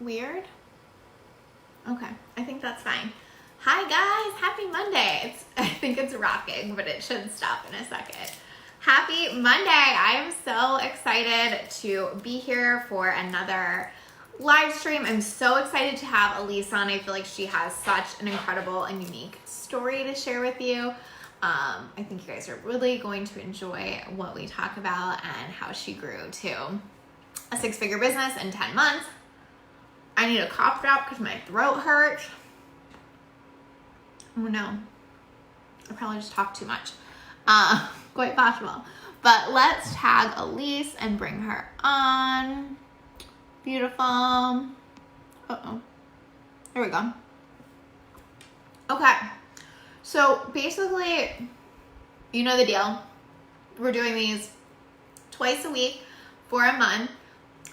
Weird? Okay, I think that's fine. Hi guys, happy Monday. I think it's rocking, but it should stop in a second. Happy Monday. I am so excited to be here for another live stream. I'm so excited to have Elise on. I feel like she has such an incredible and unique story to share with you. I think you guys are really going to enjoy what we talk about and how she grew to a six-figure business in 10 months. I need a cough drop because my throat hurts. Oh no, I probably just talked too much. Quite possible. But let's tag Elise and bring her on. Beautiful. Uh-oh. There we go. Okay. So basically, you know the deal. We're doing these twice a week for a month.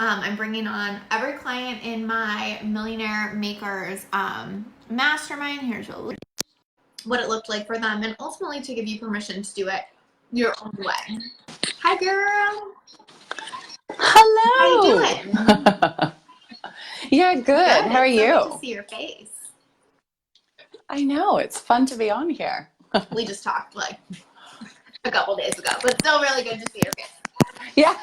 I'm bringing on every client in my Millionaire Makers mastermind. Here's what it looked like for them, and ultimately to give you permission to do it your own way. Hi, girl. Hello. How you doing? Yeah, good. How are It's you? so good to see your face. I know. It's fun to be on here. We just talked like a couple days ago, but still really good to see your face. Yeah.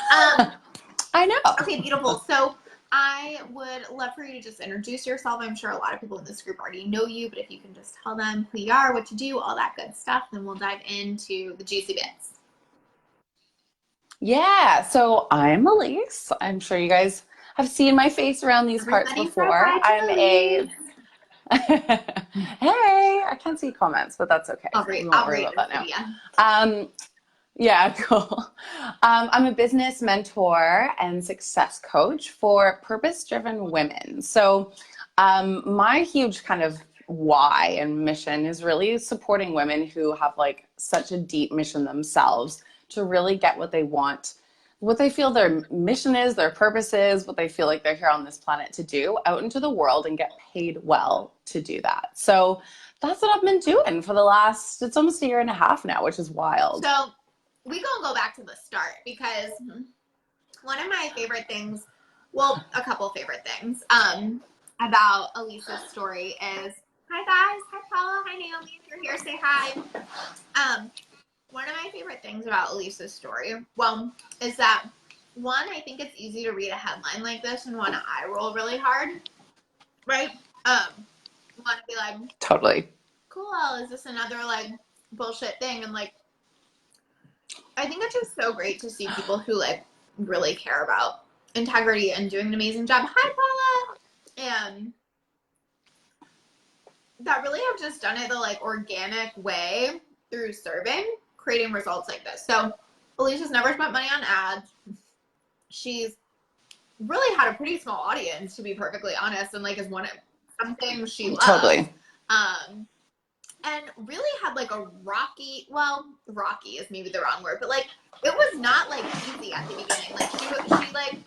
I know. Okay, beautiful. So I would love for you to just introduce yourself. I'm sure a lot of people in this group already know you, but if you can just tell them who you are, what you do, all that good stuff, then we'll dive into the juicy bits. Yeah. So I'm Elise. I'm sure you guys have seen my face around these parts before. I'm a Hey, I can't see comments, but that's okay. We won't worry about that now. Yeah, cool. I'm a business mentor and success coach for purpose-driven women. So my huge kind of why and mission is really supporting women who have like such a deep mission themselves to really get what they want, what they feel their mission is, their purpose is, what they feel like they're here on this planet to do out into the world and get paid well to do that. So that's what I've been doing for the last, it's almost a year and a half now, which is wild. So we gonna go back to the start because one of my favorite things, well, a couple favorite things about Elise's story is, hi guys, hi Paula, hi Naomi, if you're here, say hi. One of my favorite things about Elise's story, well, is that one, I think it's easy to read a headline like this and want to eye roll really hard, right? Want to be like, totally. Cool, is this another like bullshit thing? And like, I think it's just so great to see people who like really care about integrity and doing an amazing job. Hi, Paula. And that really have just done it the like organic way through serving, creating results like this. So Alicia's never spent money on ads. She's really had a pretty small audience, to be perfectly honest, and like is one of something she loves. Totally. And really had like a rocky is maybe the wrong word, but like it was not like easy at the beginning. Like she like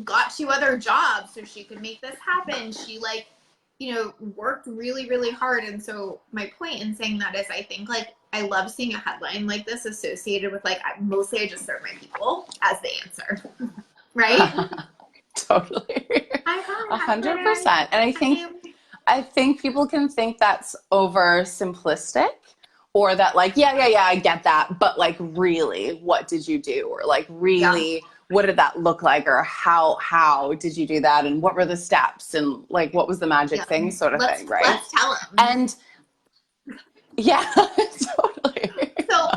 got 2 other jobs so she could make this happen. She like, you know, worked really, really hard. And so my point in saying that is I think like I love seeing a headline like this associated with like mostly I just serve my people as the answer. Right? Totally. 100%. And I think people can think that's oversimplistic or that like, yeah, I get that. But like, really, what did you do? Or like, really, what did that look like? Or how did you do that? And what were the steps? And like, what was the magic thing sort of thing, right? Let's tell them. And yeah, totally. So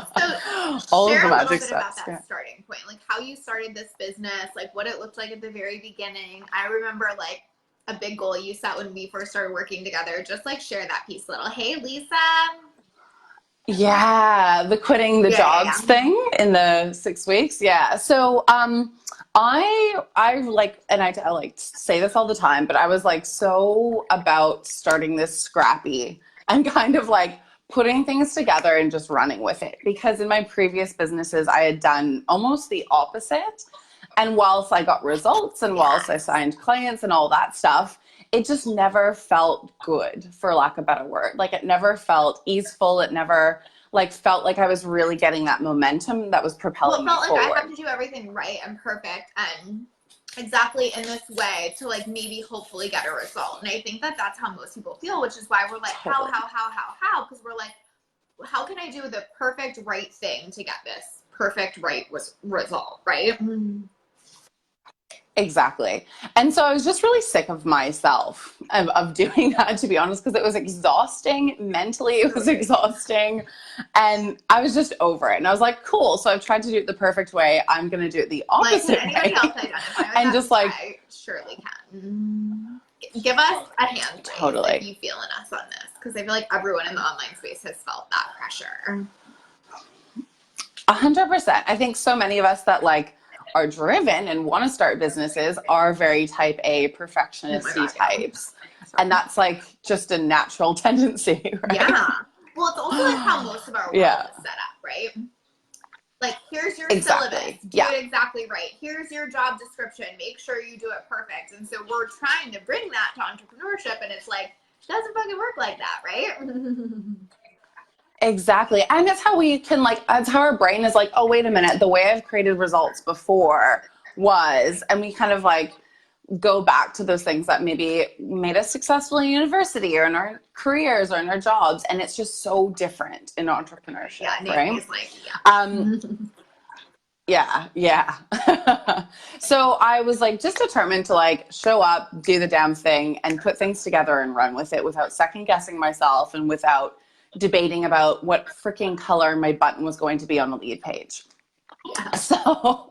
all share of the a magic little bit steps. about that starting point, like how you started this business, like what it looked like at the very beginning. I remember like a big goal you set when we first started working together. Just like share that piece a little. Hey, Lisa. Yeah, the quitting the jobs thing in the 6 weeks. Yeah. So I like, and I like say this all the time, but I was like so about starting this scrappy and kind of like putting things together and just running with it. Because in my previous businesses, I had done almost the opposite. And whilst I got results and whilst I signed clients and all that stuff, it just never felt good, for lack of a better word. Like it never felt easeful. It never like felt like I was really getting that momentum that was propelling me forward. Well, it felt like I have to do everything right and perfect. And exactly in this way to like maybe hopefully get a result. And I think that that's how most people feel, which is why we're like, how? Because we're like, how can I do the perfect right thing to get this perfect right result, right? Exactly. And so I was just really sick of myself of doing that, to be honest, because it was exhausting. Mentally, it was exhausting. And I was just over it. And I was like, cool. So I've tried to do it the perfect way. I'm going to do it the opposite way. Else identify with and that? Just like, I surely can. Give us a hand totally if you feeling us on this, because I feel like everyone in the online space has felt that pressure. 100%. I think so many of us that like are driven and want to start businesses are very type A perfectionist types. Yeah. And that's like just a natural tendency, right? Yeah. Well, it's also like how most of our world is set up, right? Like, here's your syllabus. Do it exactly right. Here's your job description. Make sure you do it perfect. And so we're trying to bring that to entrepreneurship, and it's like, it doesn't fucking work like that, right? Exactly. And that's how we can like, that's how our brain is like, oh, wait a minute, the way I've created results before was, and we kind of like go back to those things that maybe made us successful in university or in our careers or in our jobs. And it's just so different in entrepreneurship, right? Yeah. So I was like just determined to like show up, do the damn thing, and put things together and run with it without second guessing myself and without debating about what freaking color my button was going to be on the lead page. Yeah. So,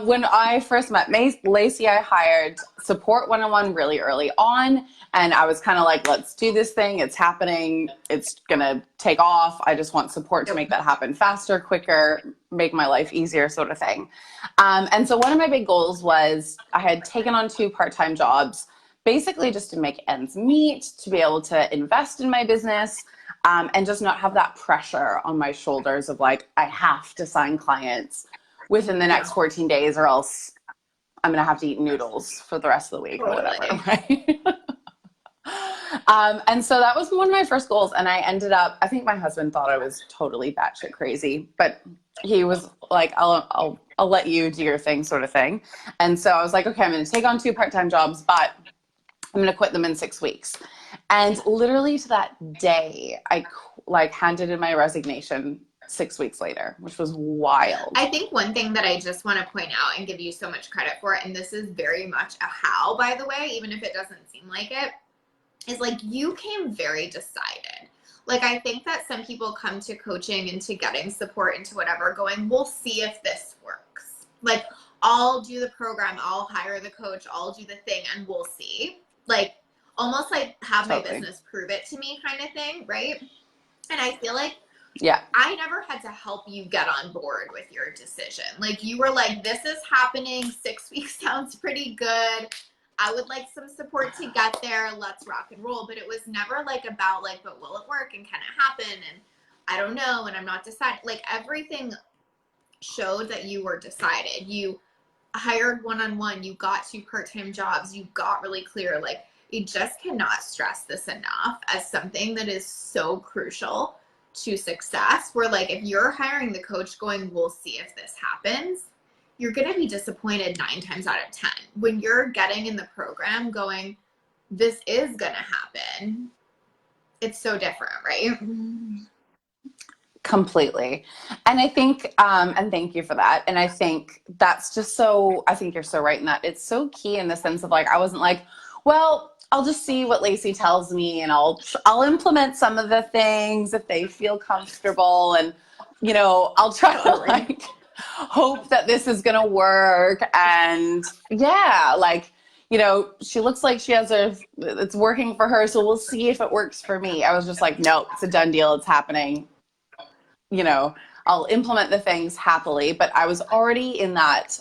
when I first met Lacey, I hired support one-on-one really early on. And I was kind of like, let's do this thing. It's happening. It's going to take off. I just want support to make that happen faster, quicker, make my life easier, sort of thing. And so one of my big goals was I had taken on 2 part-time jobs, basically just to make ends meet, to be able to invest in my business, and just not have that pressure on my shoulders of like, I have to sign clients within the next 14 days or else I'm going to have to eat noodles for the rest of the week or whatever, right? And so that was one of my first goals. And I ended up, I think my husband thought I was totally batshit crazy, but he was like, I'll let you do your thing, sort of thing. And so I was like, okay, I'm going to take on 2 part-time jobs, but I'm going to quit them in 6 weeks. And literally to that day, I like handed in my resignation 6 weeks later, which was wild. I think one thing that I just want to point out and give you so much credit for, and this is very much a how, by the way, even if it doesn't seem like it, is like you came very decided. Like, I think that some people come to coaching and to getting support and to whatever going, we'll see if this works. Like, I'll do the program, I'll hire the coach, I'll do the thing, and we'll see. Like, almost like have my business prove it to me kind of thing, right? And I feel like I never had to help you get on board with your decision. Like, you were like, this is happening, 6 weeks sounds pretty good. I would like some support to get there. Let's rock and roll. But it was never like about like, but will it work and can it happen? And I don't know. And I'm not deciding. Like, everything showed that you were decided. You hired one-on-one. You got 2 part-time jobs. You got really clear. Like, you just cannot stress this enough as something that is so crucial to success. Where like, if you're hiring the coach going, we'll see if this happens, you're going to be disappointed 9 times out of 10. When you're getting in the program going, this is going to happen, it's so different, right? Completely. And I think, and thank you for that. And I think that's just so, I think you're so right in that. It's so key in the sense of like, I wasn't like, well, I'll just see what Lacey tells me and I'll implement some of the things if they feel comfortable. And, you know, I'll try to like hope that this is going to work. And yeah, like, you know, she looks like she has it's working for her. So we'll see if it works for me. I was just like, nope, it's a done deal. It's happening. You know, I'll implement the things happily, but I was already in that,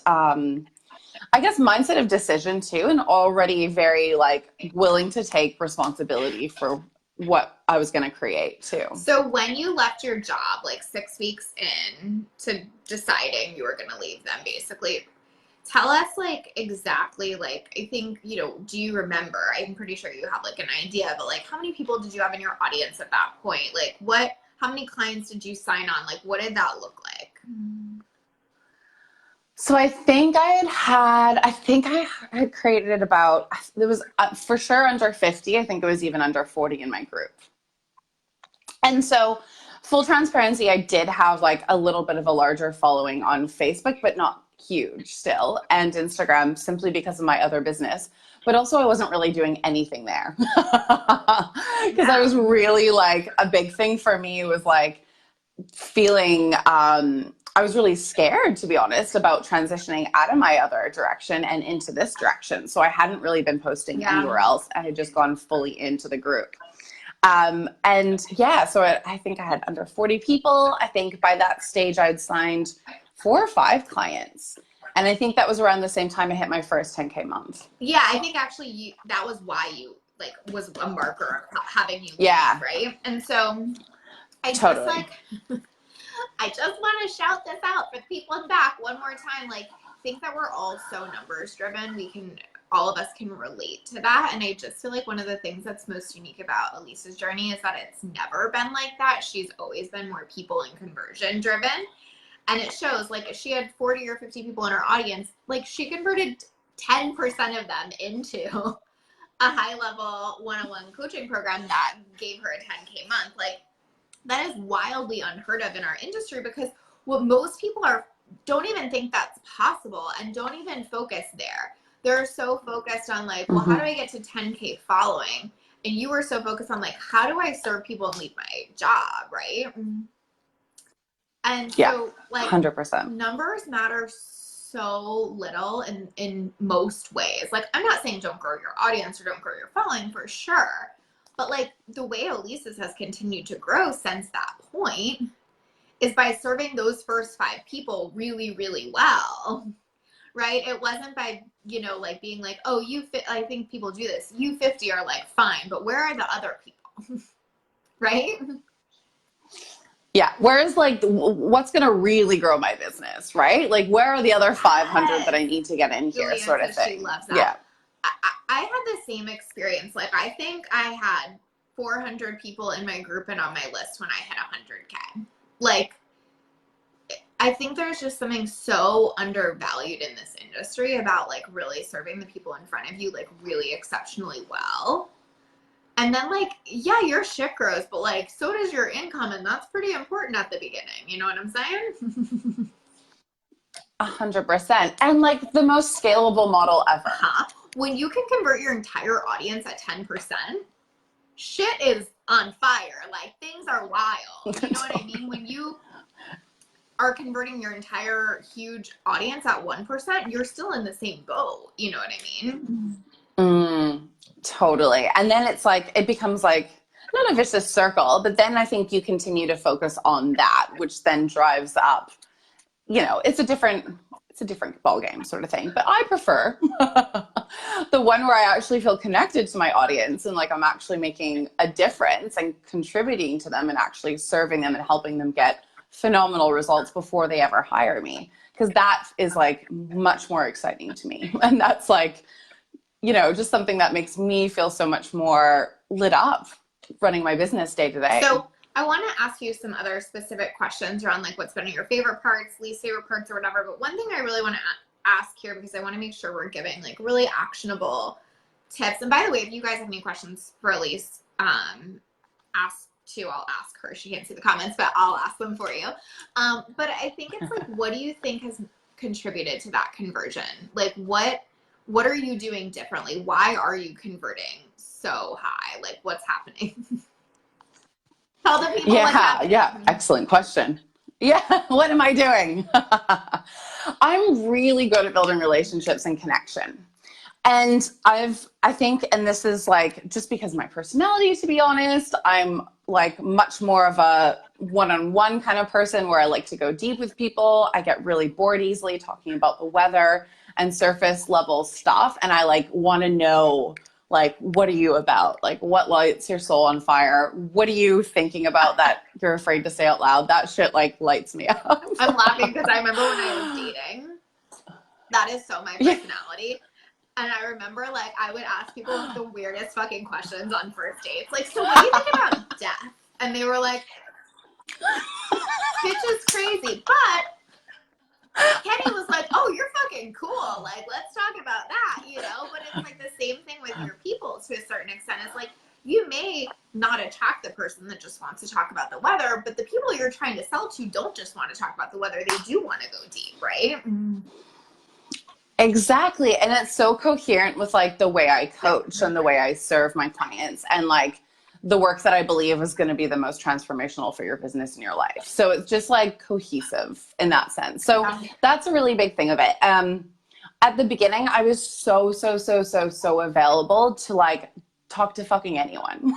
I guess, mindset of decision too, and already very like willing to take responsibility for what I was going to create too. So when you left your job, like 6 weeks in to deciding you were going to leave them, basically, tell us like exactly, like, I think, you know, do you remember? I'm pretty sure you have like an idea, but like, how many people did you have in your audience at that point? Like, how many clients did you sign on? Like, what did that look like? So I think I had created about, it was for sure under 50. I think it was even under 40 in my group. And so full transparency, I did have like a little bit of a larger following on Facebook, but not huge still, and Instagram, simply because of my other business. But also I wasn't really doing anything there because I was really like, a big thing for me was like feeling, I was really scared, to be honest, about transitioning out of my other direction and into this direction. So I hadn't really been posting anywhere else. I had just gone fully into the group. And yeah, so I think I had under 40 people. I think by that stage I'd signed 4 or 5 clients. And I think that was around the same time I hit my first 10K month. Yeah, I think actually that was why you like was a marker of having you leave, right? And so I just like I just want to shout this out for the people in the back one more time. Like, think that we're all so numbers driven. All of us can relate to that. And I just feel like one of the things that's most unique about Elise's journey is that it's never been like that. She's always been more people and conversion driven. And it shows, like, if she had 40 or 50 people in her audience, like, she converted 10% of them into a high level one-on-one coaching program that gave her a 10K month. Like, that is wildly unheard of in our industry, because what most people don't even think that's possible and don't even focus there. They're so focused on like, well, how do I get to 10K following? And you were so focused on like, how do I serve people and leave my job, right? And so like 100%. numbers matter so little in most ways. Like, I'm not saying don't grow your audience or don't grow your following, for sure. But like the way Elise's has continued to grow since that point is by serving those first 5 people really, really well, right? It wasn't by, like being like, oh, I think people do this. You 50 are like, fine, but where are the other people? Right? Yeah. Whereas like, what's going to really grow my business, right? Like, where are the other 500 that I need to get in here, sort of thing? She loves that. Yeah. I had the same experience. Like, I think I had 400 people in my group and on my list when I hit 100K. Like, I think there's just something so undervalued in this industry about like really serving the people in front of you like really exceptionally well. And then like, yeah, your shit grows, but like, so does your income. And that's pretty important at the beginning. You know what I'm saying? 100%. And like the most scalable model ever. When you can convert your entire audience at 10%, shit is on fire. Like, things are wild. You know what I mean? When you are converting your entire huge audience at 1%, you're still in the same boat. You know what I mean? Totally. And then it's like, it becomes like, not a vicious circle, but then I think you continue to focus on that, which then drives up, it's a different ball game sort of thing. But I prefer the one where I actually feel connected to my audience and like I'm actually making a difference and contributing to them and actually serving them and helping them get phenomenal results before they ever hire me. Because that is like much more exciting to me. And that's like, just something that makes me feel so much more lit up running my business day to day. So I want to ask you some other specific questions around like what's been your favorite parts, least favorite parts, or whatever. But one thing I really want to ask here, because I want to make sure we're giving like really actionable tips. And by the way, if you guys have any questions for Elise, I'll ask her. She can't see the comments, but I'll ask them for you. But I think it's like, what do you think has contributed to that conversion? Like, what are you doing differently? Why are you converting so high? Like, what's happening? Tell the people what's happening. Yeah. Excellent question. Yeah. What am I doing? I'm really good at building relationships and connection. And I think, and this is like, just because of my personality, to be honest, I'm like much more of a one-on-one kind of person where I like to go deep with people. I get really bored easily talking about the weather and surface level stuff. And I like want to know, like, what are you about? Like, what lights your soul on fire? What are you thinking about that you're afraid to say out loud? That shit like lights me up. I'm laughing because I remember when I was dating, that is so my personality. And I remember, like, I would ask people the weirdest fucking questions on first dates. Like, so what do you think about death? And they were like, bitch is crazy. But Kenny was like, oh, fucking cool. Like, let's talk about that, you know? But it's like the same thing with your people to a certain extent. It's like, you may not attract the person that just wants to talk about the weather, but the people you're trying to sell to don't just want to talk about the weather. They do want to go deep, right? Exactly. And it's so coherent with like the way I coach and the way I serve my clients and like the work that I believe is going to be the most transformational for your business and your life. So it's just like cohesive in that sense. So that's a really big thing of it. At the beginning, I was so available to like talk to fucking anyone.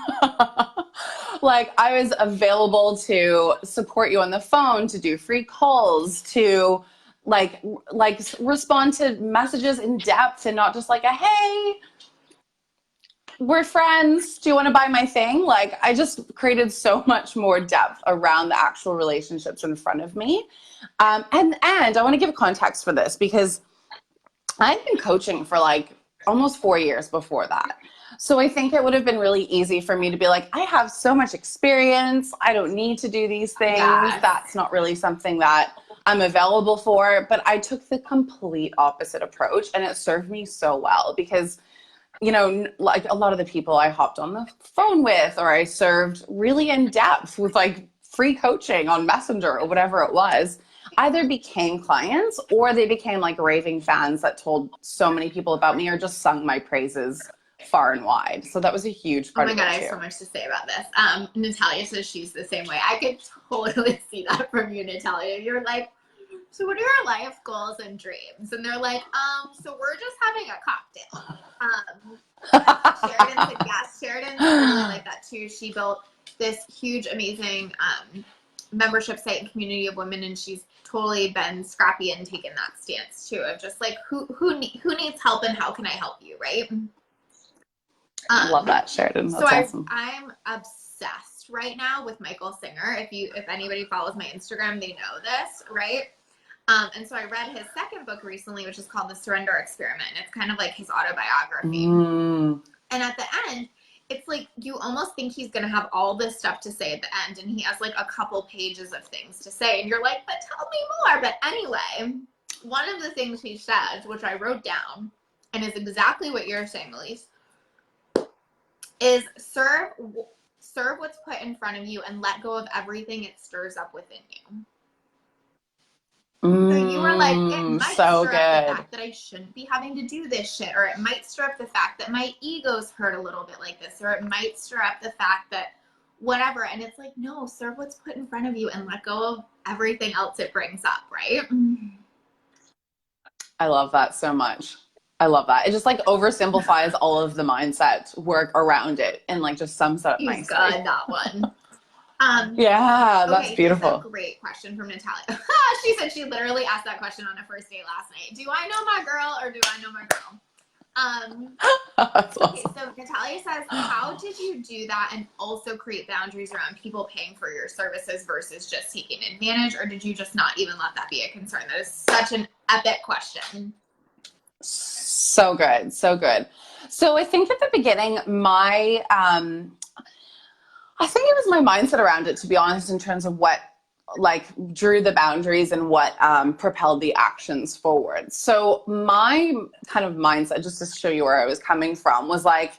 Like I was available to support you on the phone, to do free calls, to like respond to messages in depth and not just like a, hey, we're friends, do you want to buy my thing? Like I just created so much more depth around the actual relationships in front of me. And I want to give context for this because I've been coaching for like almost 4 years before that. So I think it would have been really easy for me to be like, I have so much experience. I don't need to do these things. Yes. That's not really something that I'm available for. But I took the complete opposite approach and it served me so well because, you know, like a lot of the people I hopped on the phone with or I served really in depth with like free coaching on Messenger or whatever it was, either became clients or they became like raving fans that told so many people about me or just sung my praises far and wide. So that was a huge part of it. Oh my God, I have so much to say about this. Natalia says she's the same way. I could totally see that from you, Natalia. You're like, so what are your life goals and dreams? And they're like, so we're just having a cocktail. Sheridan said yes. Sheridan's really like that too. She built this huge, amazing membership site and community of women, and she's totally been scrappy and taken that stance too of just like who needs help and how can I help you, right? I love that, Sheridan. That's awesome. I'm obsessed right now with Michael Singer. If anybody follows my Instagram, they know this, right? And so I read his second book recently, which is called The Surrender Experiment. It's kind of like his autobiography. And at the end, it's like you almost think he's going to have all this stuff to say at the end. And he has like a couple pages of things to say. And you're like, but tell me more. But anyway, one of the things he says, which I wrote down, and is exactly what you're saying, Elise, is serve what's put in front of you and let go of everything it stirs up within you. So you were like, it might stir up the fact that I shouldn't be having to do this shit, or it might stir up the fact that my ego's hurt a little bit like this, or it might stir up the fact that whatever. And it's like, no, serve what's put in front of you and let go of everything else it brings up, right? I love that so much. I love that. It just like oversimplifies all of the mindset work around it and like just sums it up nicely. Good, that one. Yeah, that's beautiful. That's a great question from Natalia. She said she literally asked that question on a first date last night. Do I know my girl or do I know my girl? That's awesome. Okay, so Natalia says, how did you do that and also create boundaries around people paying for your services versus just taking advantage, or did you just not even let that be a concern? That is such an epic question. So good. So good. So I think at the beginning, I think it was my mindset around it, to be honest, in terms of what like drew the boundaries and what propelled the actions forward. So my kind of mindset, just to show you where I was coming from, was like,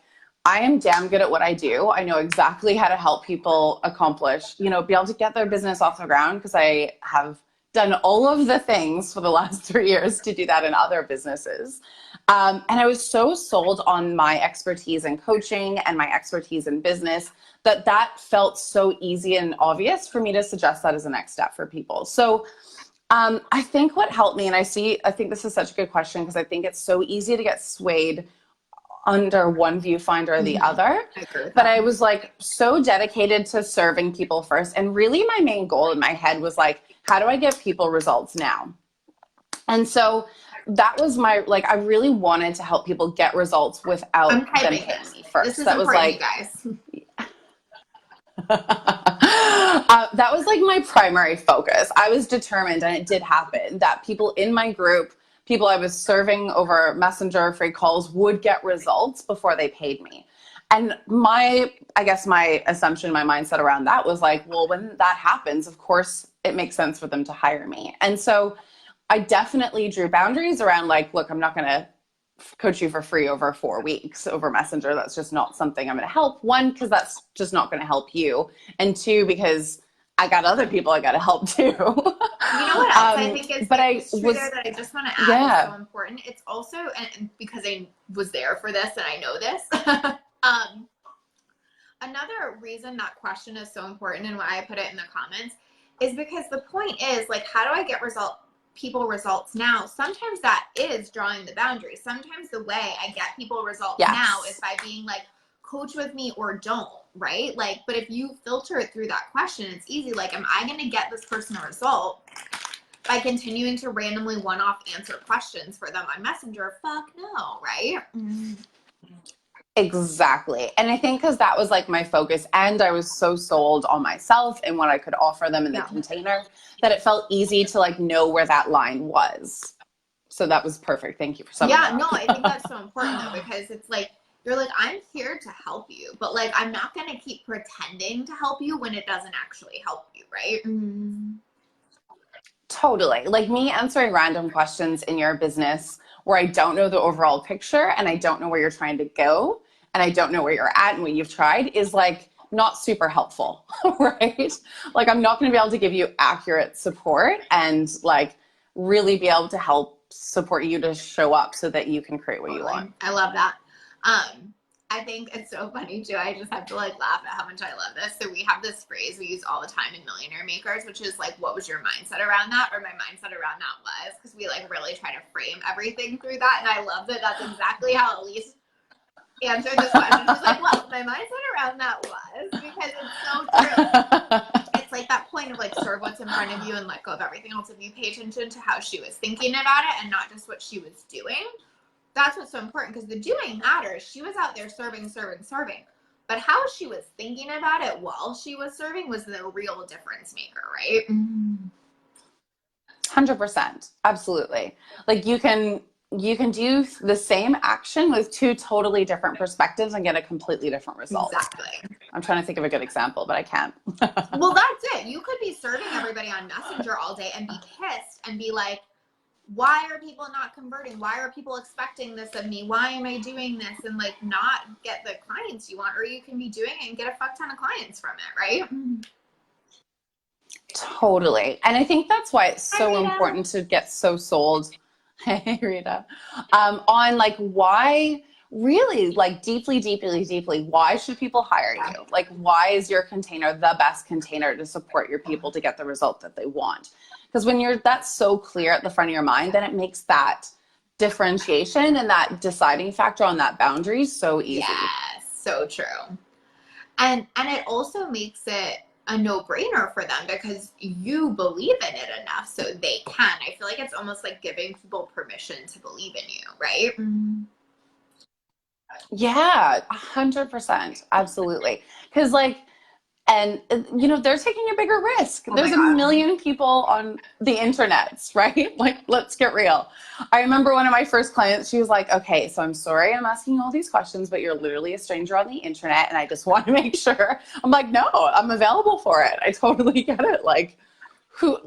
I am damn good at what I do. I know exactly how to help people accomplish, be able to get their business off the ground, because I have done all of the things for the last 3 years to do that in other businesses. And I was so sold on my expertise in coaching and my expertise in business that felt so easy and obvious for me to suggest that as a next step for people. So I think what helped me, and I think this is such a good question because I think it's so easy to get swayed under one viewfinder or the other. But I was like so dedicated to serving people first. And really my main goal in my head was like, how do I give people results now? And so that was my, like, I really wanted to help people get results without them paying me first. This is that was like, guys. That was like my primary focus. I was determined, and it did happen, that people in my group, people I was serving over Messenger free calls, would get results before they paid me. And my assumption, my mindset around that was like, well, when that happens, of course, it makes sense for them to hire me. And so I definitely drew boundaries around like, look, I'm not going to coach you for free over 4 weeks over Messenger. That's just not something I'm going to help. One, because that's just not going to help you. And two, because I got other people I got to help too. You know what else I think is true there that I just want to add is so important. It's also, and because I was there for this and I know this, another reason that question is so important and why I put it in the comments is because the point is like, how do I get people results now? Sometimes that is drawing the boundary. Sometimes the way I get people results now is by being like, coach with me or don't, right? Like, but if you filter it through that question, it's easy. Like, am I going to get this person a result by continuing to randomly one-off answer questions for them on Messenger? Fuck no, right? Exactly. And I think because that was like my focus, and I was so sold on myself and what I could offer them in the container, that it felt easy to like know where that line was. So that was perfect. Thank you for summing that up. No, I think that's so important though, because it's like, you're like, I'm here to help you, but like, I'm not going to keep pretending to help you when it doesn't actually help you, right? Totally. Like me answering random questions in your business where I don't know the overall picture and I don't know where you're trying to go and I don't know where you're at and what you've tried is like not super helpful, right? Like I'm not going to be able to give you accurate support and like really be able to help support you to show up so that you can create what you want. I love that. I think it's so funny too. I just have to like laugh at how much I love this. So we have this phrase we use all the time in Millionaire Makers, which is like, what was your mindset around that? Or my mindset around that was, because we like really try to frame everything through that. And I love that that's exactly how Elise answered this question. She's like, well, my mindset around that was, because it's so true. It's like that point of like, serve what's in front of you and let go of everything else. If you pay attention to how she was thinking about it and not just what she was doing, that's what's so important, because the doing matters. She was out there serving. But how she was thinking about it while she was serving was the real difference maker, right? 100%. Absolutely. Like you can do the same action with two totally different perspectives and get a completely different result. Exactly. I'm trying to think of a good example, but I can't. Well, that's it. You could be serving everybody on Messenger all day and be pissed and be like, why are people not converting? Why are people expecting this of me? Why am I doing this? And like not get the clients you want, or you can be doing it and get a fuck ton of clients from it, right? Totally. And I think that's why it's so important to get so sold. Hey, Rita. On like why really like deeply, why should people hire you? Like why is your container the best container to support your people to get the result that they want? Because when that's so clear at the front of your mind, then it makes that differentiation and that deciding factor on that boundary so easy. Yes, so true. And it also makes it a no-brainer for them because you believe in it enough so they can. I feel like it's almost like giving people permission to believe in you, right? Yeah, 100%. Absolutely. Because like, and you know, they're taking a bigger risk. There's a million people on the internet, right? Like, let's get real. I remember one of my first clients, she was like, okay, so I'm sorry I'm asking all these questions, but you're literally a stranger on the internet and I just want to make sure. I'm like, no, I'm available for it. I totally get it. Like,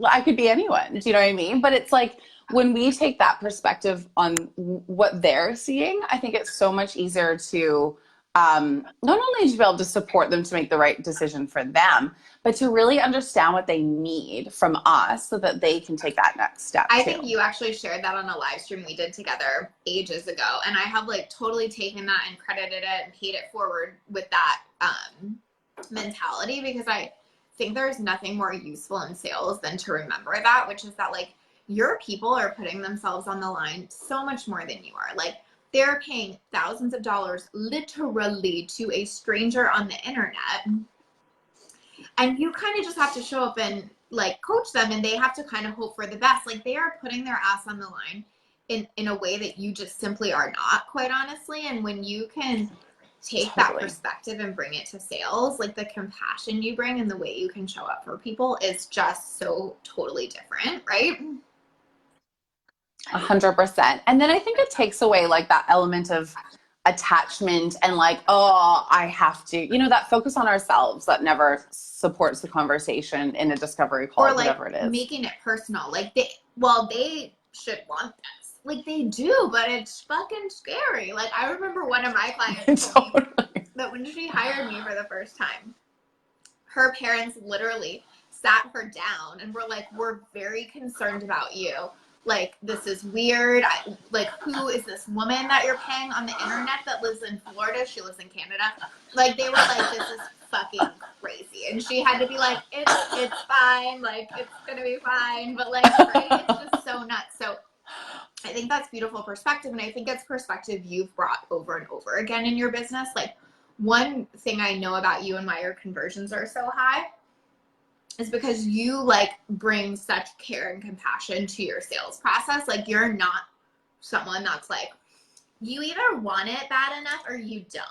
I could be anyone. Do you know what I mean? But it's like, when we take that perspective on what they're seeing, I think it's so much easier to not only to be able to support them to make the right decision for them, but to really understand what they need from us so that they can take that next step. I think you actually shared that on a live stream we did together ages ago. And I have like totally taken that and credited it and paid it forward with that mentality, because I think there's nothing more useful in sales than to remember that, which is that like your people are putting themselves on the line so much more than you are. Like, they're paying thousands of dollars literally to a stranger on the internet. And you kind of just have to show up and like coach them, and they have to kind of hope for the best. Like, they are putting their ass on the line in a way that you just simply are not, quite honestly. And when you can take that perspective and bring it to sales, like the compassion you bring and the way you can show up for people is just so totally different, right? 100%. And then I think it takes away like that element of attachment and like, oh, I have to, that focus on ourselves that never supports the conversation in a discovery call, or like whatever it is. Making it personal. Like they should want this. Like they do, but it's fucking scary. Like I remember one of my clients told me that when she hired me for the first time, her parents literally sat her down and were like, we're very concerned about you. Like, this is weird. Like, who is this woman that you're paying on the internet that lives in Florida? She lives in Canada. Like, they were like, this is fucking crazy. And she had to be like, it's fine. Like, it's going to be fine. But, like, right? It's just so nuts. So I think that's beautiful perspective. And I think it's perspective you've brought over and over again in your business. Like, one thing I know about you and why your conversions are so high is because you like bring such care and compassion to your sales process. Like you're not someone that's like, you either want it bad enough or you don't.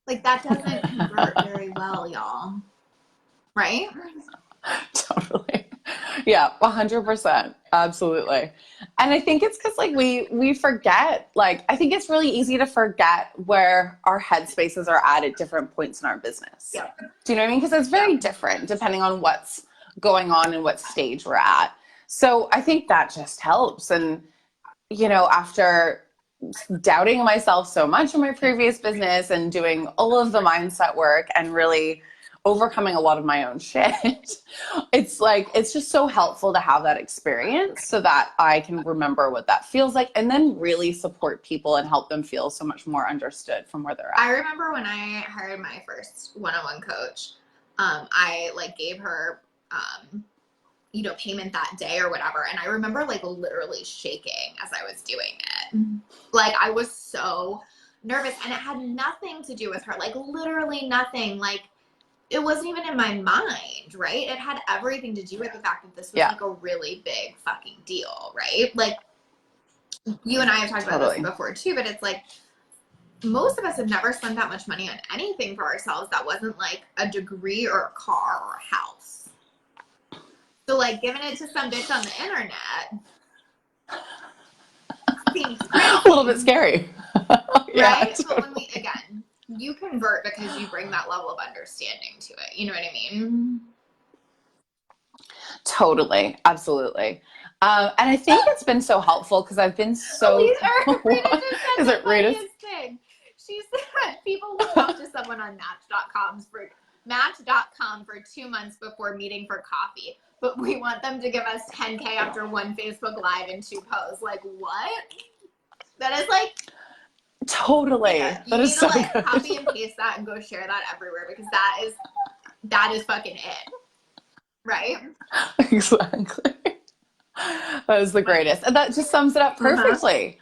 Like that doesn't convert very well, y'all. Right? Totally. Yeah, 100%. Absolutely. And I think it's because like we forget, like, I think it's really easy to forget where our headspaces are at different points in our business. Yeah. Do you know what I mean? Because it's very different depending on what's going on and what stage we're at. So I think that just helps. And, after doubting myself so much in my previous business and doing all of the mindset work and really overcoming a lot of my own shit, it's just so helpful to have that experience so that I can remember what that feels like and then really support people and help them feel so much more understood from where they're at. I remember when I hired my first one-on-one coach, I like gave her, payment that day or whatever. And I remember like literally shaking as I was doing it. Like I was so nervous and it had nothing to do with her, like literally nothing. Like it wasn't even in my mind, right? It had everything to do with the fact that this was like a really big fucking deal, right? Like you and I have talked about this before too, but it's like most of us have never spent that much money on anything for ourselves that wasn't like a degree or a car or a house. So like giving it to some bitch on the internet seems crazy. A little bit scary. Right? Totally. But when again, you convert because you bring that level of understanding to it. You know what I mean? Totally. Absolutely. And I think it's been so helpful because I've been so... Is it Rita's? Thing. She said people will talk to someone on Match.com for 2 months before meeting for coffee, but we want them to give us 10K after one Facebook Live and 2 posts. Like, what? That is like... Totally. Yeah, that is so like, good. Copy and paste that and go share that everywhere because that is fucking it. Right? Exactly. That is the greatest. And that just sums it up perfectly.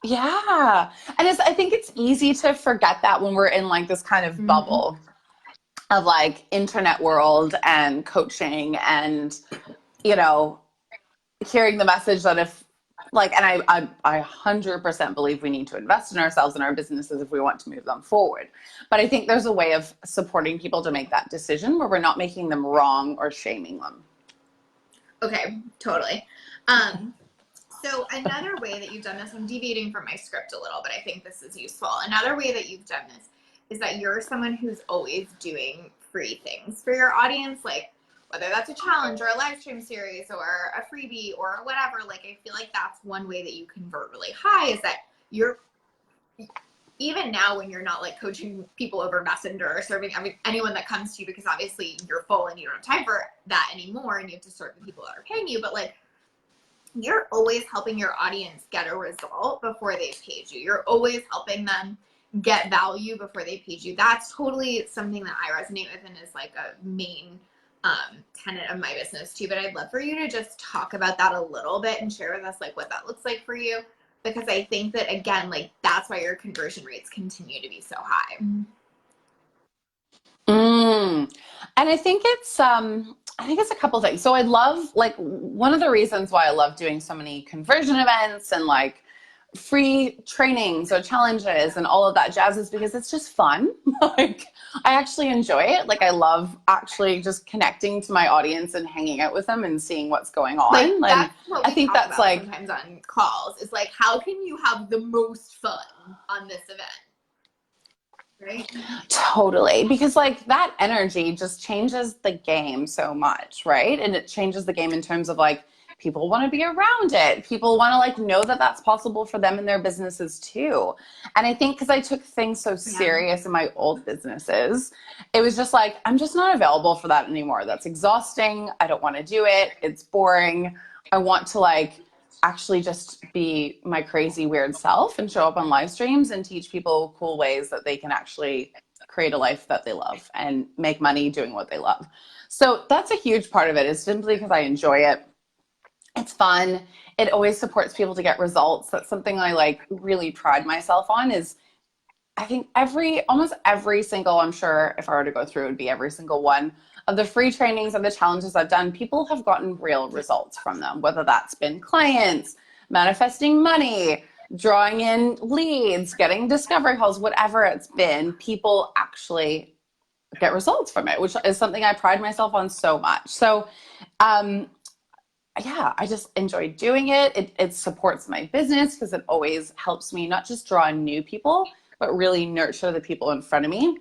Yeah. And I think it's easy to forget that when we're in like this kind of bubble of like internet world and coaching and, hearing the message that if like, and I 100% believe we need to invest in ourselves and our businesses if we want to move them forward. But I think there's a way of supporting people to make that decision where we're not making them wrong or shaming them. Okay, totally. So another way that you've done this, I'm deviating from my script a little, but I think this is useful. Another way that you've done this is that you're someone who's always doing free things for your audience, like whether that's a challenge or a live stream series or a freebie or whatever. Like I feel like that's one way that you convert really high is that you're, even now when you're not like coaching people over Messenger or serving anyone that comes to you, because obviously you're full and you don't have time for that anymore and you have to serve the people that are paying you, but like you're always helping your audience get a result before they've paid you. You're always helping them get value before they paid you. That's totally something that I resonate with and is like a main tenet of my business too. But I'd love for you to just talk about that a little bit and share with us like what that looks like for you. Because I think that again, like that's why your conversion rates continue to be so high. And I think it's a couple things. So I love, like, one of the reasons why I love doing so many conversion events and like free trainings or challenges and all of that jazz is because it's just fun. Like, I actually enjoy it. Like, I love actually just connecting to my audience and hanging out with them and seeing what's going on. Like, that's what we talk about sometimes on calls, is like, how can you have the most fun on this event? Right? Totally. Because like that energy just changes the game so much, right? And it changes the game in terms of like, people want to be around it. People want to like know that that's possible for them in their businesses too. And I think because I took things so serious in my old businesses, it was just like, I'm just not available for that anymore. That's exhausting. I don't want to do it. It's boring. I want to like actually just be my crazy weird self and show up on live streams and teach people cool ways that they can actually create a life that they love and make money doing what they love. So that's a huge part of it, is simply because I enjoy it. It's fun. It always supports people to get results. That's something I like really pride myself on. Is I think almost every single, I'm sure if I were to go through, it would be every single one of the free trainings and the challenges I've done, people have gotten real results from them, whether that's been clients, manifesting money, drawing in leads, getting discovery calls, whatever it's been, people actually get results from it, which is something I pride myself on so much. So, yeah, I just enjoy doing it. It supports my business because it always helps me not just draw in new people, but really nurture the people in front of me,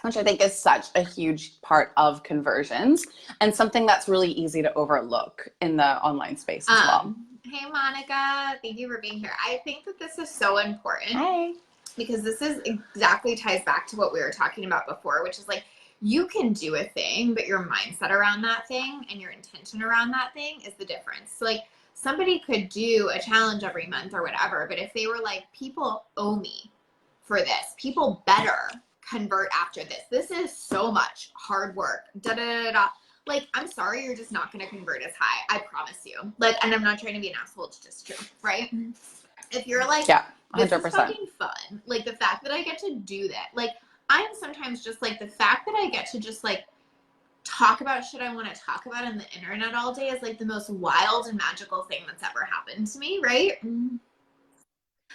which I think is such a huge part of conversions and something that's really easy to overlook in the online space as well. Hey, Monica, thank you for being here. I think that this is so important. Hi. Because this is exactly ties back to what we were talking about before, which is like, you can do a thing, but your mindset around that thing and your intention around that thing is the difference. So like, somebody could do a challenge every month or whatever, but if they were like, people owe me for this, people better convert after this. This is so much hard work. Da da da da. Like, I'm sorry, you're just not going to convert as high. I promise you. Like, and I'm not trying to be an asshole. It's just true, right? If you're like, yeah, 100%. This is fucking fun. Like, the fact that I get to do that. Like, I'm sometimes just like, the fact that I get to just like talk about shit I want to talk about on the internet all day is like the most wild and magical thing that's ever happened to me, right? And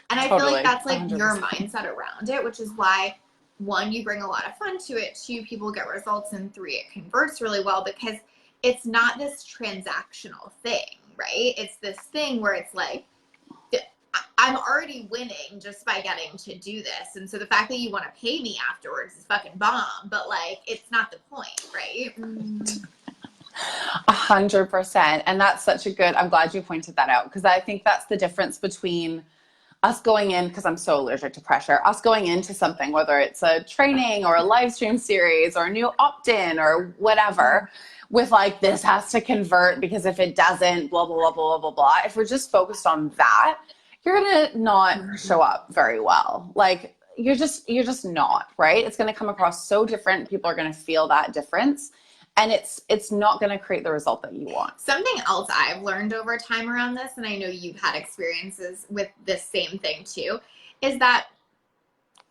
I feel like that's like 100%. Your mindset around it, which is why, 1, you bring a lot of fun to it, 2, people get results, and 3, it converts really well, because it's not this transactional thing, right? It's this thing where it's like, I'm already winning just by getting to do this. And so the fact that you want to pay me afterwards is fucking bomb, but like, it's not the point, right? 100%. And that's such a good, I'm glad you pointed that out, because I think that's the difference between us going in, because I'm so allergic to pressure, us going into something, whether it's a training or a live stream series or a new opt-in or whatever, with like, this has to convert because if it doesn't, blah, blah, blah, blah, blah, blah. If we're just focused on that, you're going to not show up very well. Like, you're just not, right? It's going to come across so different. People are going to feel that difference. And it's not going to create the result that you want. Something else I've learned over time around this, and I know you've had experiences with this same thing too, is that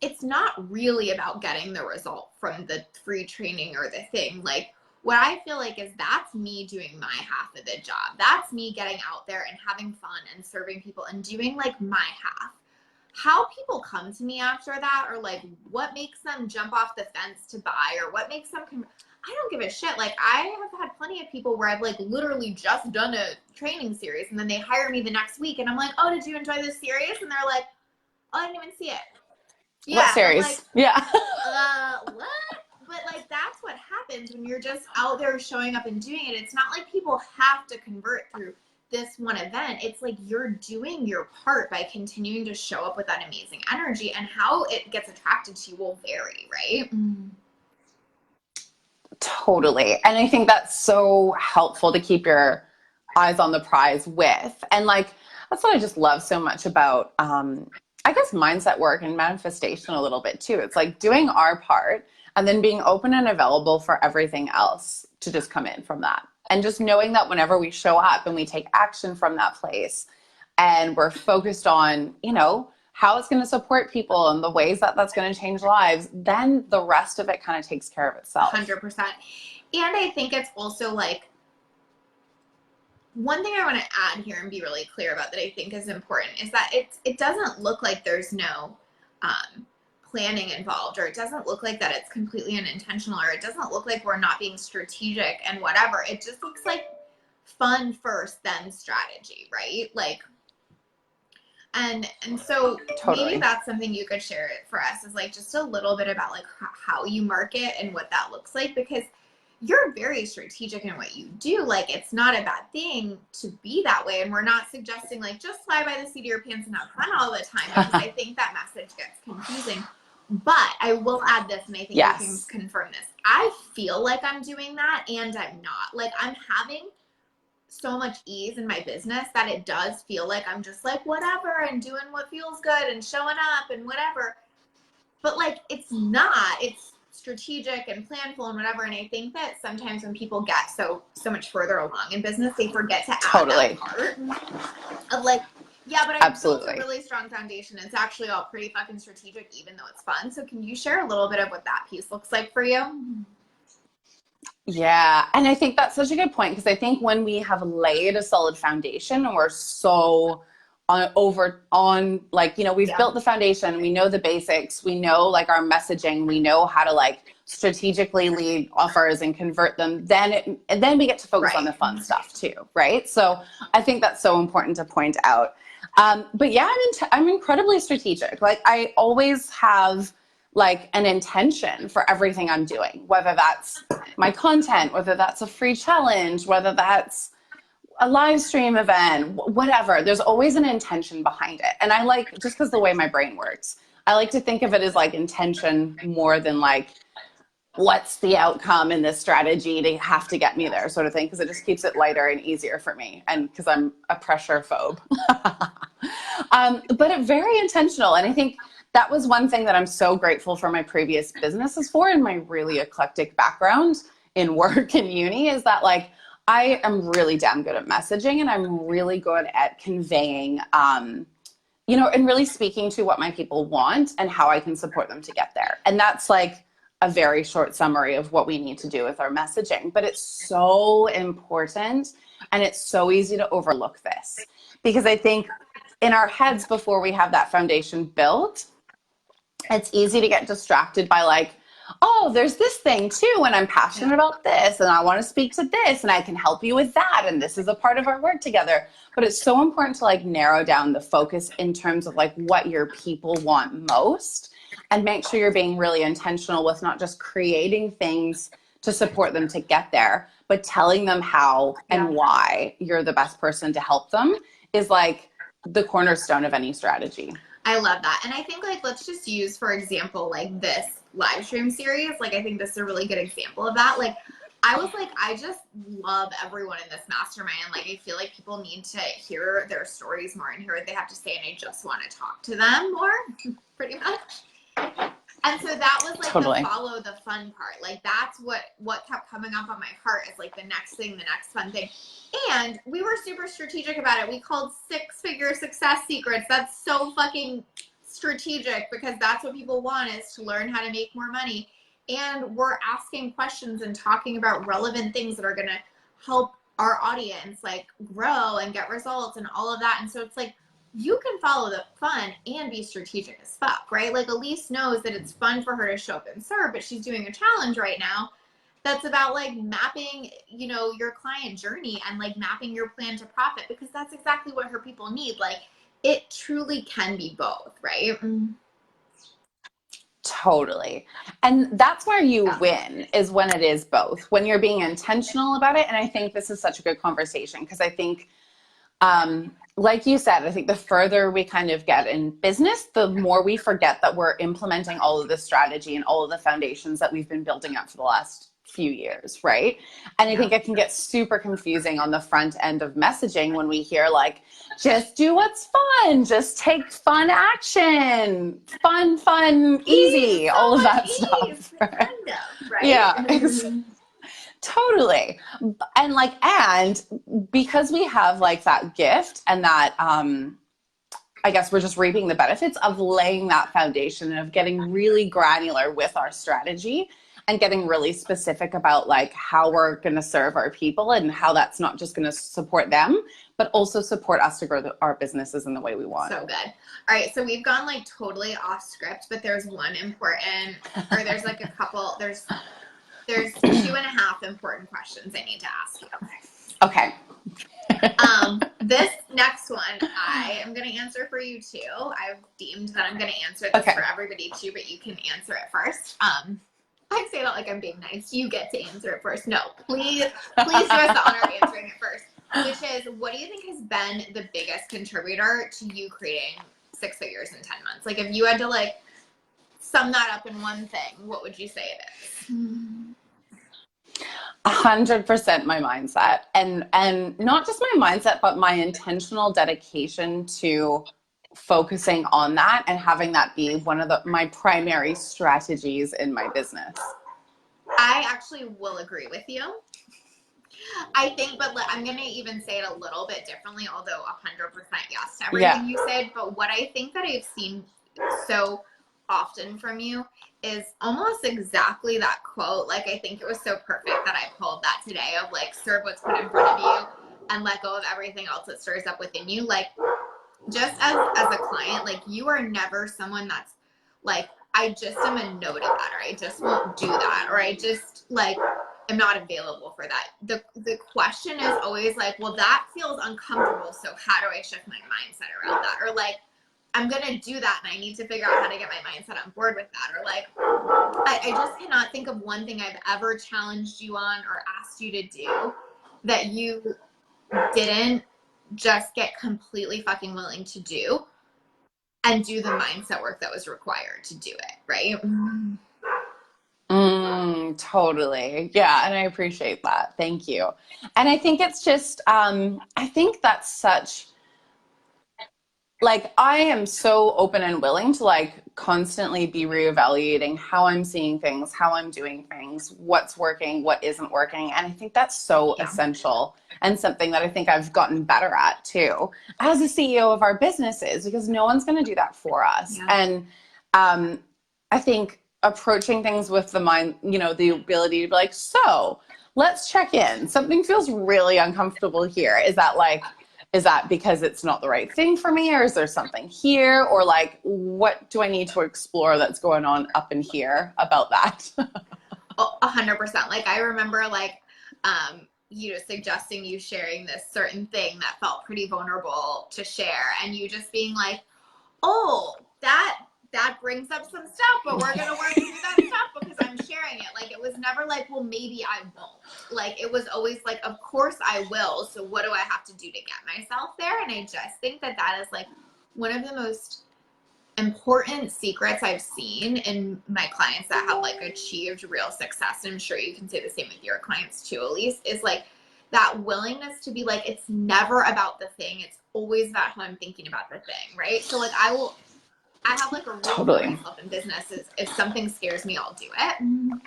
it's not really about getting the result from the free training or the thing. Like, what I feel like is that's me doing my half of the job. That's me getting out there and having fun and serving people and doing like my half. How people come to me after that, or like what makes them jump off the fence to buy, or what makes them I don't give a shit. Like, I have had plenty of people where I've like literally just done a training series and then they hire me the next week and I'm like, oh, did you enjoy this series? And they're like, oh, I didn't even see it. Yeah, what series? Like, yeah. What? But like, that's what happens when you're just out there showing up and doing it. It's not like people have to convert through this one event. It's like you're doing your part by continuing to show up with that amazing energy, and how it gets attracted to you will vary, right? Totally. And I think that's so helpful to keep your eyes on the prize with. And like, that's what I just love so much about, I guess, mindset work and manifestation a little bit too. It's like doing our part and then being open and available for everything else to just come in from that. And just knowing that whenever we show up and we take action from that place and we're focused on, you know, how it's going to support people and the ways that that's going to change lives, then the rest of it kind of takes care of itself. 100%. And I think it's also like, one thing I want to add here and be really clear about that I think is important is that it doesn't look like there's no planning involved, or it doesn't look like that it's completely unintentional, or it doesn't look like we're not being strategic and whatever. It just looks like fun first, then strategy, right? Like, and so Totally. maybe that's something you could share for us, is like just a little bit about like how you market and what that looks like, because you're very strategic in what you do. Like, it's not a bad thing to be that way. And we're not suggesting like just fly by the seat of your pants and have fun all the time, because I think that message gets confusing. But I will add this, and I think you can confirm this. I feel like I'm doing that, and I'm not. Like, I'm having so much ease in my business that it does feel like I'm just like whatever and doing what feels good and showing up and whatever. But like, it's not. It's strategic and planful and whatever. And I think that sometimes when people get so much further along in business, they forget to add that part of like, yeah, but I've built a really strong foundation. It's actually all pretty fucking strategic, even though it's fun. So can you share a little bit of what that piece looks like for you? Yeah. And I think that's such a good point, because I think when we have laid a solid foundation and we're so on like, you know, we've built the foundation, we know the basics, we know like our messaging, we know how to like strategically lead offers and convert them, then we get to focus on the fun stuff too, right? So I think that's so important to point out. But yeah, I'm incredibly strategic. Like, I always have like an intention for everything I'm doing, whether that's my content, whether that's a free challenge, whether that's a live stream event, whatever. There's always an intention behind it. And I like, just because the way my brain works, I like to think of it as like intention more than like, what's the outcome in this strategy to have to get me there sort of thing, because it just keeps it lighter and easier for me, and because I'm a pressure phobe. But it's very intentional. And I think that was one thing that I'm so grateful for my previous businesses for, and my really eclectic background in work and uni, is that like, I am really damn good at messaging, and I'm really good at conveying, you know, and really speaking to what my people want and how I can support them to get there. And that's like a very short summary of what we need to do with our messaging. But it's so important, and it's so easy to overlook this, because I think in our heads, before we have that foundation built, it's easy to get distracted by like, oh, there's this thing too, and I'm passionate about this, and I want to speak to this, and I can help you with that, and this is a part of our work together. But it's so important to like narrow down the focus in terms of like what your people want most, and make sure you're being really intentional with not just creating things to support them to get there, but telling them how and why you're the best person to help them is like the cornerstone of any strategy. I love that. And I think like, let's just use, for example, like this live stream series. Like, I think this is a really good example of that. Like, I was like, I just love everyone in this mastermind. Like, I feel like people need to hear their stories more and hear what they have to say. And I just want to talk to them more, pretty much. And so that was like the follow the fun part. Like, that's what kept coming up on my heart is like the next thing, the next fun thing. And we were super strategic about it. We called 6-figure success secrets. That's so fucking strategic, because that's what people want, is to learn how to make more money. And we're asking questions and talking about relevant things that are going to help our audience like grow and get results and all of that. And so it's like, you can follow the fun and be strategic as fuck, right? Like, Elise knows that it's fun for her to show up and serve, but she's doing a challenge right now that's about like mapping, you know, your client journey and like mapping your plan to profit, because that's exactly what her people need. Like, it truly can be both, right? Totally. And that's where you win, is when it is both, when you're being intentional about it. And I think this is such a good conversation, because I think, like you said, I think the further we kind of get in business, the more we forget that we're implementing all of the strategy and all of the foundations that we've been building up for the last few years, right? And I think it can get super confusing on the front end of messaging when we hear like, just do what's fun, just take fun action, fun, easy, all of that stuff. Right? Kind of, right? Yeah. Totally. And like, and because we have like that gift and that, I guess we're just reaping the benefits of laying that foundation and of getting really granular with our strategy and getting really specific about like how we're going to serve our people and how that's not just going to support them, but also support us to grow our businesses in the way we want. So good. All right. So we've gone like totally off script, but there's one important, or there's like a couple, there's 2.5 important questions I need to ask you. Okay. This next one, I am going to answer for you too. I've deemed that I'm going to answer this for everybody too, but you can answer it first. I say that like I'm being nice. You get to answer it first. No, please do us the honor of answering it first, which is, what do you think has been the biggest contributor to you creating 6 figures in 10 months? Like if you had to like sum that up in one thing, what would you say it is? 100% my mindset, and not just my mindset, but my intentional dedication to focusing on that and having that be one of my primary strategies in my business. I actually will agree with you. I think, but I'm going to even say it a little bit differently, although 100% yes to everything you said. But what I think that I've seen so often from you is almost exactly that quote. Like, I think it was so perfect that I pulled that today of like, serve what's put in front of you and let go of everything else that stirs up within you. Like, just as a client, like, you are never someone that's like, I just am a no to that, or I just won't do that, or I just like am not available for that. The question is always like, well, that feels uncomfortable, so how do I shift my mindset around that? Or like, I'm gonna do that and I need to figure out how to get my mindset on board with that. Or like, I just cannot think of one thing I've ever challenged you on or asked you to do that you didn't just get completely fucking willing to do and do the mindset work that was required to do it, right? Totally. Yeah. And I appreciate that. Thank you. And I think it's just, I think that's such, like, I am so open and willing to like constantly be reevaluating how I'm seeing things, how I'm doing things, what's working, what isn't working. And I think that's so essential and something that I think I've gotten better at too, as a CEO of our businesses, because no one's going to do that for us. Yeah. And I think approaching things with the mind, you know, the ability to be like, so let's check in. Something feels really uncomfortable here. Is that because it's not the right thing for me, or is there something here, or like, what do I need to explore that's going on up in here about that? 100%. Like, I remember like, you know, suggesting you sharing this certain thing that felt pretty vulnerable to share, and you just being like, oh, that brings up some stuff, but we're going to work through that stuff because I'm sharing it. Like, it was never like, well, maybe I won't. Like, it was always like, of course I will. So what do I have to do to get myself there? And I just think that that is like one of the most important secrets I've seen in my clients that have like achieved real success. And I'm sure you can say the same with your clients too, Elise, is like that willingness to be like, it's never about the thing. It's always about how I'm thinking about the thing. Right. So like, I have like a rule for myself in business is if something scares me, I'll do it.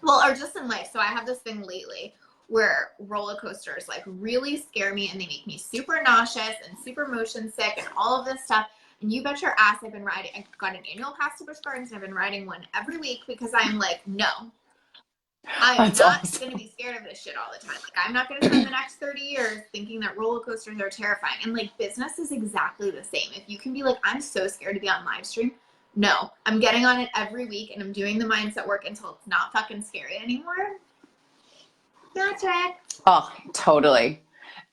Well, or just in life. So I have this thing lately where roller coasters like really scare me and they make me super nauseous and super motion sick and all of this stuff. And you bet your ass I've got an annual pass to Busch Gardens and I've been riding one every week because I'm like, no, I'm not going to be scared of this shit all the time. Like, I'm not going to spend the next 30 years thinking that roller coasters are terrifying. And like, business is exactly the same. If you can be like, I'm so scared to be on live stream. No, I'm getting on it every week and I'm doing the mindset work until it's not fucking scary anymore. That's right. Oh, totally.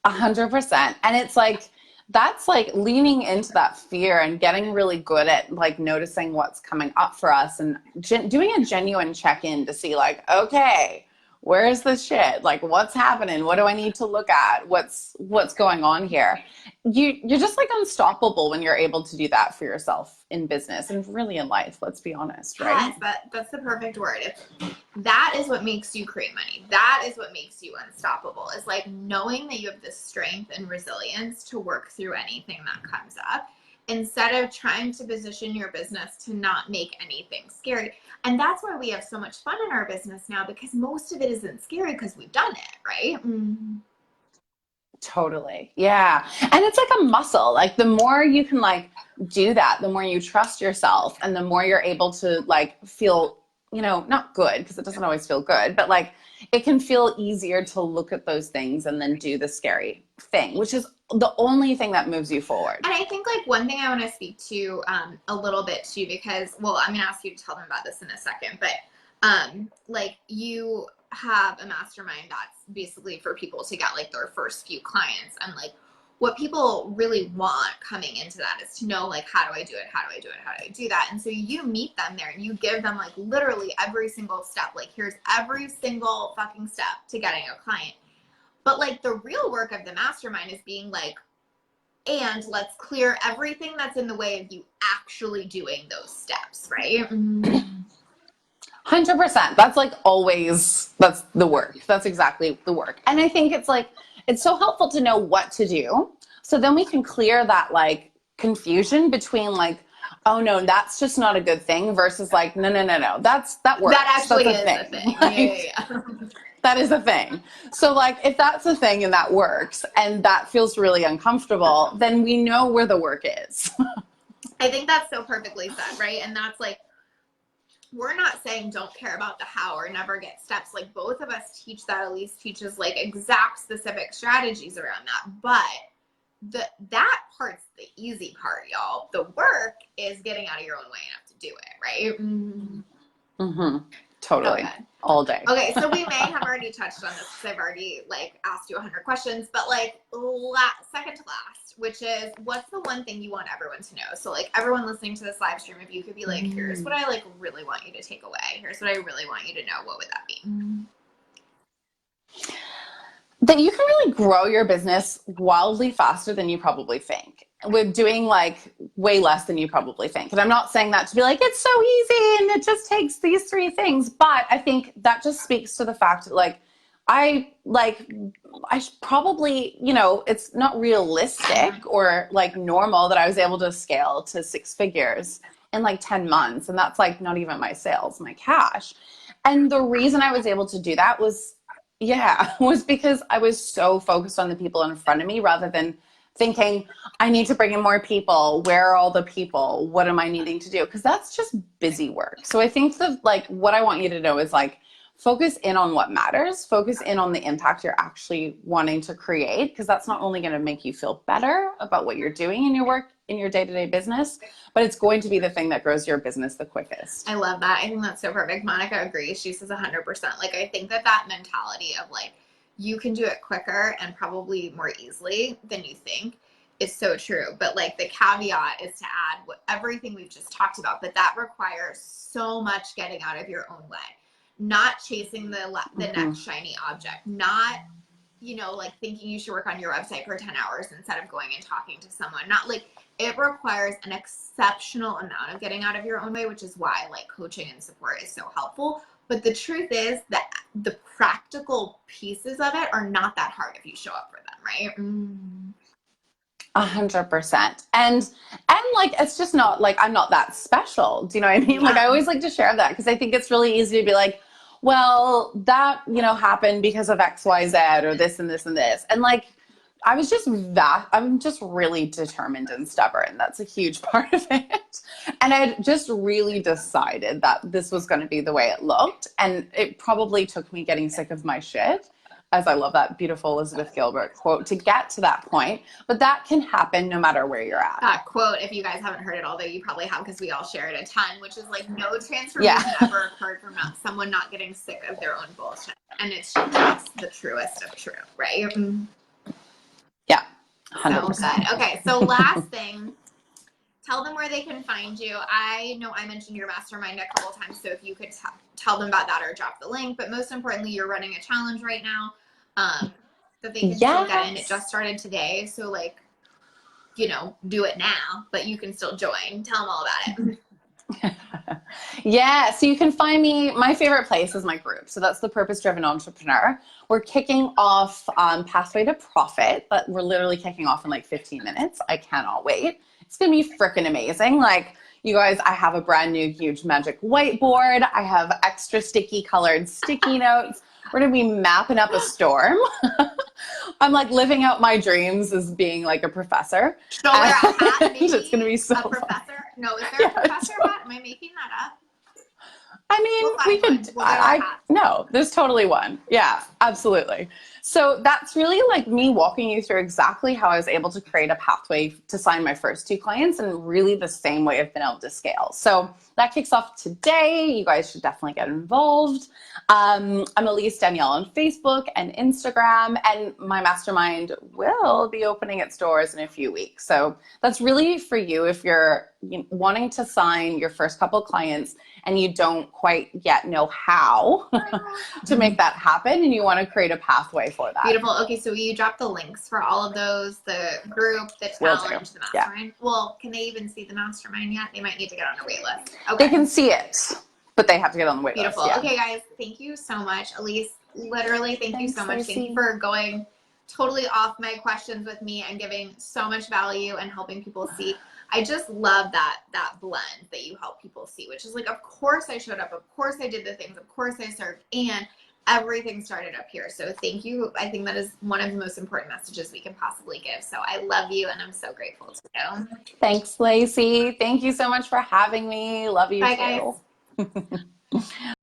100%. And it's like, that's like leaning into that fear and getting really good at like noticing what's coming up for us and doing a genuine check-in to see like, okay, where's the shit? Like, what's happening? What do I need to look at? What's going on here? You're just like unstoppable when you're able to do that for yourself in business and really in life. Let's be honest, right? Yes, that's the perfect word. That is what makes you create money. That is what makes you unstoppable. Is like knowing that you have the strength and resilience to work through anything that comes up instead of trying to position your business to not make anything scary. And that's why we have so much fun in our business now, because most of it isn't scary because we've done it, right? Mm-hmm. Totally. Yeah. And it's like a muscle. Like, the more you can like do that, the more you trust yourself and the more you're able to like feel you know, not good because it doesn't always feel good, but like it can feel easier to look at those things and then do the scary thing, which is the only thing that moves you forward. And I think like one thing I want to speak to a little bit too, because, well, I'm going to ask you to tell them about this in a second, but like you have a mastermind that's basically for people to get like their first few clients, and like what people really want coming into that is to know like, how do I do it? How do I do it? How do I do that? And so you meet them there and you give them like literally every single step. Like here's every single fucking step to getting a client. But like the real work of the mastermind is being like, and let's clear everything that's in the way of you actually doing those steps, right? 100%. That's like always, that's the work. That's exactly the work. And I think it's like, it's so helpful to know what to do. So then we can clear that like confusion between like, oh no, that's just not a good thing versus like, no, that works. That actually that's is a thing. Like, yeah. That is a thing. So like, if that's a thing and that works and that feels really uncomfortable, then we know where the work is. I think that's so perfectly said, right? And that's like, we're not saying don't care about the how or never get steps. Like both of us teach that. Elise teaches like exact specific strategies around that. But that part's the easy part, y'all. The work is getting out of your own way enough to do it, right? Mm-hmm. Totally. Okay. All day. Okay, so we may have already touched on this because I've already like asked you 100 questions, but like second to last, which is what's the one thing you want everyone to know? So like everyone listening to this live stream, if you could be like, here's what I like really want you to take away. Here's what I really want you to know. What would that be? That you can really grow your business wildly faster than you probably think, with doing like way less than you probably think. And I'm not saying that to be like, it's so easy and it just takes these 3 things. But I think that just speaks to the fact that like, I probably, you know, it's not realistic or like normal that I was able to scale to 6 figures in like 10 months. And that's like not even my sales, my cash. And the reason I was able to do that was because I was so focused on the people in front of me rather than thinking, I need to bring in more people. Where are all the people? What am I needing to do? Because that's just busy work. So I think that like what I want you to know is like, focus in on what matters, focus in on the impact you're actually wanting to create, because that's not only going to make you feel better about what you're doing in your work, in your day-to-day business, but it's going to be the thing that grows your business the quickest. I love that. I think that's so perfect. Monica agrees. She says 100%. Like, I think that mentality of like, you can do it quicker and probably more easily than you think is so true. But like the caveat is to add everything we've just talked about, but that requires so much getting out of your own way. Not chasing the next shiny object, not, you know, like thinking you should work on your website for 10 hours instead of going and talking to someone. Not like, it requires an exceptional amount of getting out of your own way, which is why like coaching and support is so helpful. But the truth is that the practical pieces of it are not that hard if you show up for them, right? 100%. And like, it's just not like, I'm not that special. Do you know what I mean? Like, I always like to share that because I think it's really easy to be like, well, that, you know, happened because of X, Y, Z or this and this and this. And like, I'm just really determined and stubborn. That's a huge part of it. And I just really decided that this was going to be the way it looked. And it probably took me getting sick of my shit, as I love that beautiful Elizabeth Gilbert quote, to get to that point. But that can happen no matter where you're at. That quote, if you guys haven't heard it, although you probably have because we all share it a ton, which is like, no transformation ever occurred from someone not getting sick of their own bullshit. And it's just the truest of true, right? Yeah, 100%. So good. Okay, so last thing, tell them where they can find you. I know I mentioned your mastermind a couple of times, so if you could tell them about that or drop the link. But most importantly, you're running a challenge right now that they can still get in. It just started today, so like, you know, do it now, but you can still join. Tell them all about it. Yeah, so you can find me, my favorite place is my group. So that's the Purpose Driven Entrepreneur. We're kicking off Pathway to Profit, but we're literally kicking off in like 15 minutes. I cannot wait. It's going to be freaking amazing. Like, you guys, I have a brand new huge magic whiteboard. I have extra sticky colored sticky notes. We're going to be mapping up a storm. I'm like living out my dreams as being like a professor. So wear a hat, maybe? It's going to be so a professor? No, is there a professor hat? Am I making that up? I mean, we could, no, there's totally one. Yeah, absolutely. So that's really like me walking you through exactly how I was able to create a pathway to sign my first 2 clients, and really the same way I've been able to scale. So that kicks off today. You guys should definitely get involved. I'm Elise Danielle on Facebook and Instagram, and my mastermind will be opening its doors in a few weeks. So that's really for you if you're wanting to sign your first couple clients and you don't quite yet know how to make that happen, and you want to create a pathway for that. Beautiful. Okay, so you drop the links for all of those, the group, the challenge, the mastermind. Yeah. Well, can they even see the mastermind yet? They might need to get on a wait list. Okay. They can see it, but they have to get on the wait list. Beautiful. Yeah. Okay, guys, thank you so much. Elise, literally, thank you so much. Lacey. Thank you for going totally off my questions with me and giving so much value and helping people see. I just love that blend that you help people see, which is like, of course I showed up, of course I did the things, of course I served, and everything started up here. So thank you. I think that is one of the most important messages we can possibly give. So I love you, and I'm so grateful to you. Thanks, Lacey. Thank you so much for having me. Love you. Bye, too. Guys.